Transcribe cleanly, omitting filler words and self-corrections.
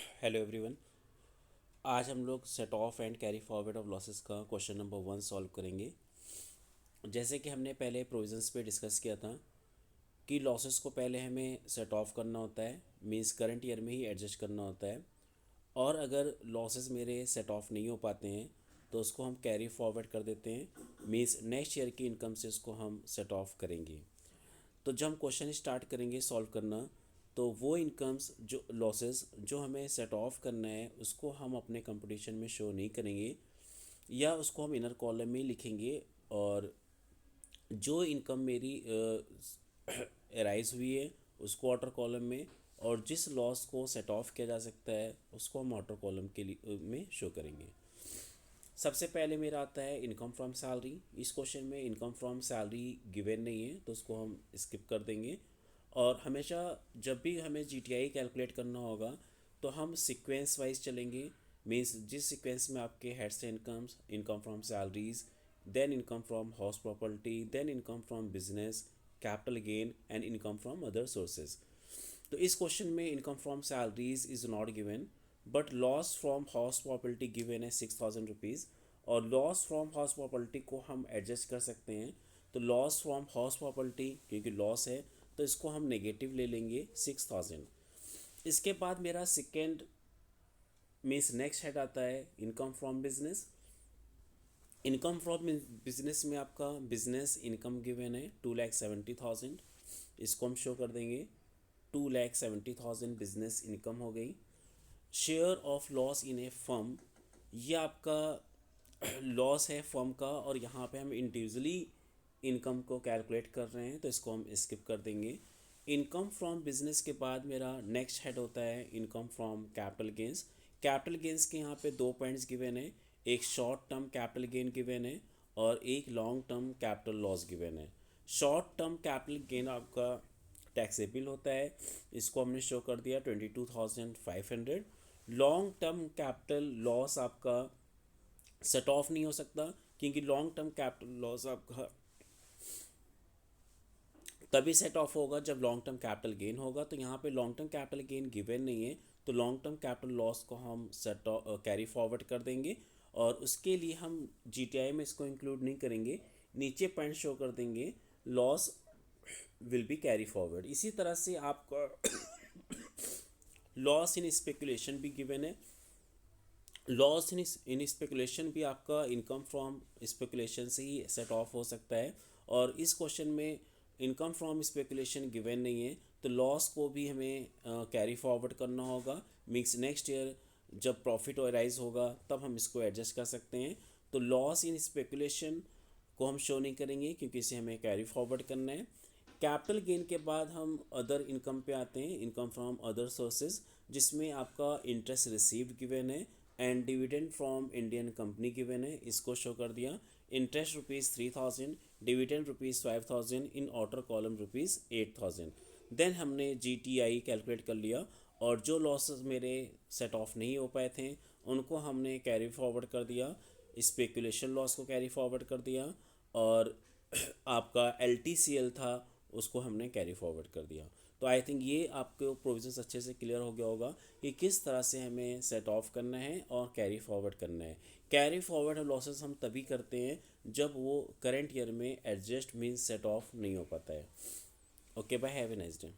Hello everyone. आज हम लोग set of and carry forward of losses का क्वेश्चन नंबर 1 सॉल्व करेंगे। जैसे कि हमने पहले प्रोविजंस पे डिस्कस किया था कि लॉसेस को पहले हमें सेट ऑफ करना होता है, मींस करंट ईयर में ही एडजस्ट करना होता है। और अगर लॉसेस मेरे सेट ऑफ नहीं हो पाते हैं तो उसको हम कैरी फॉरवर्ड कर देते हैं, मींस नेक्स्ट ईयर की इनकम से उसको हम सेट ऑफ करेंगे। तो जब हम क्वेश्चन स्टार्ट करेंगे सॉल्व करना, तो वो इनकम्स जो लॉसेस जो हमें सेट ऑफ करना है उसको हम अपने कंपटीशन में शो नहीं करेंगे, या उसको हम इनर कॉलम में ही लिखेंगे। और जो इनकम मेरी अराइज हुई है उसको आउटर कॉलम में, और जिस लॉस को सेट ऑफ किया जा सकता है उसको हम आउटर कॉलम के लिए में शो करेंगे। सबसे पहले मेरा आता है इनकम फ्रॉम सैलरी। इस क्वेश्चन में इनकम फ्रॉम सैलरी गिवन नहीं है तो उसको हम स्किप कर देंगे। और हमेशा जब भी हमें जीटीआई कैलकुलेट करना होगा तो हम सीक्वेंस वाइज चलेंगे, मीन्स जिस सीक्वेंस में आपके heads incomes, income from salaries, then income from house property, then income from business, capital gain and income from other sources. तो इस क्वेश्चन में income from salaries is not given, but loss from house property given है 6,000 rupees. और loss from house property को हम adjust कर सकते हैं। तो लॉस फ्रॉम हाउस प्रॉपर्टी क्योंकि लॉस है तो इसको हम नेगेटिव ले लेंगे 6,000। इसके बाद मेरा सेकेंड मीन्स नेक्स्ट हेड आता है income from business. Income from business में आपका बिजनेस इनकम गिवन है 2,70,000। इसको हम शो कर देंगे। 2,70,000 बिजनेस इनकम हो गई। Share of loss in A firm, ये आपका लॉस है फर्म का, और यहाँ पे हम इंडिविजुअली इनकम को कैलकुलेट कर रहे हैं तो इसको हम स्किप कर देंगे। इनकम फ्रॉम बिजनेस के बाद मेरा नेक्स्ट हेड होता है income from capital gains. Capital gains के यहाँ पे दो पॉइंट्स गिवन है, एक short term capital gain given है और एक long term capital loss given है। शॉर्ट टर्म कैपिटल गेन आपका टैक्सेबल होता है, इसको हमने शो कर दिया 22,500। लॉन्ग टर्म कैपिटल लॉस आपका सेट ऑफ नहीं हो सकता, क्योंकि लॉन्ग टर्म कैपिटल लॉस आपका तभी सेट ऑफ होगा जब लॉन्ग टर्म कैपिटल गेन होगा। तो यहाँ पे long term capital gain given नहीं है तो लॉन्ग टर्म कैपिटल लॉस को हम सेट कैरी फॉरवर्ड कर देंगे, और उसके लिए हम जीटीआई में इसको इंक्लूड नहीं करेंगे, नीचे पॉइंट शो कर देंगे loss will be carry forward. इसी तरह से आपका लॉस इन स्पेकुलेशन भी गिवन है। लॉस इन स्पेकुलेशन भी आपका इनकम फ्रॉम स्पेकुलेशन से ही सेट ऑफ हो सकता है। और इस क्वेश्चन में इनकम फ्रॉम स्पेकुलेशन गिवन नहीं है तो लॉस को भी हमें कैरी फॉरवर्ड करना होगा, मीन्स नेक्स्ट ईयर जब प्रॉफिट राइज होगा तब हम इसको एडजस्ट कर सकते हैं। तो लॉस इन स्पेकुलेशन को हम शो नहीं करेंगे क्योंकि इसे हमें कैरी फॉरवर्ड करना है। कैपिटल गेन के बाद हम अदर इनकम पे आते हैं, इनकम फ्रॉम अदर सोर्सेज, जिसमें आपका इंटरेस्ट रिसीव्ड गिवन है and dividend from Indian company given है, इसको शो कर दिया। Interest ₹3,000, dividend ₹5,000, in outer column ₹8,000। Then हमने जीटीआई कैलकुलेट कर लिया, और जो लॉसेस मेरे सेट ऑफ नहीं हो पाए थे उनको हमने कैरी फॉरवर्ड कर दिया, स्पेकुलेशन लॉस को कैरी फॉरवर्ड कर दिया, और आपका एल था उसको हमने कैरी फॉरवर्ड कर दिया। तो आई थिंक ये आपको प्रोविजंस अच्छे से क्लियर हो गया होगा कि किस तरह से हमें सेट ऑफ करना है और कैरी फॉरवर्ड करना है। कैरी फॉरवर्ड लॉसेस हम तभी करते हैं जब वो करंट ईयर में एडजस्ट मीन्स सेट ऑफ नहीं हो पाता है। Okay bye, have a nice day.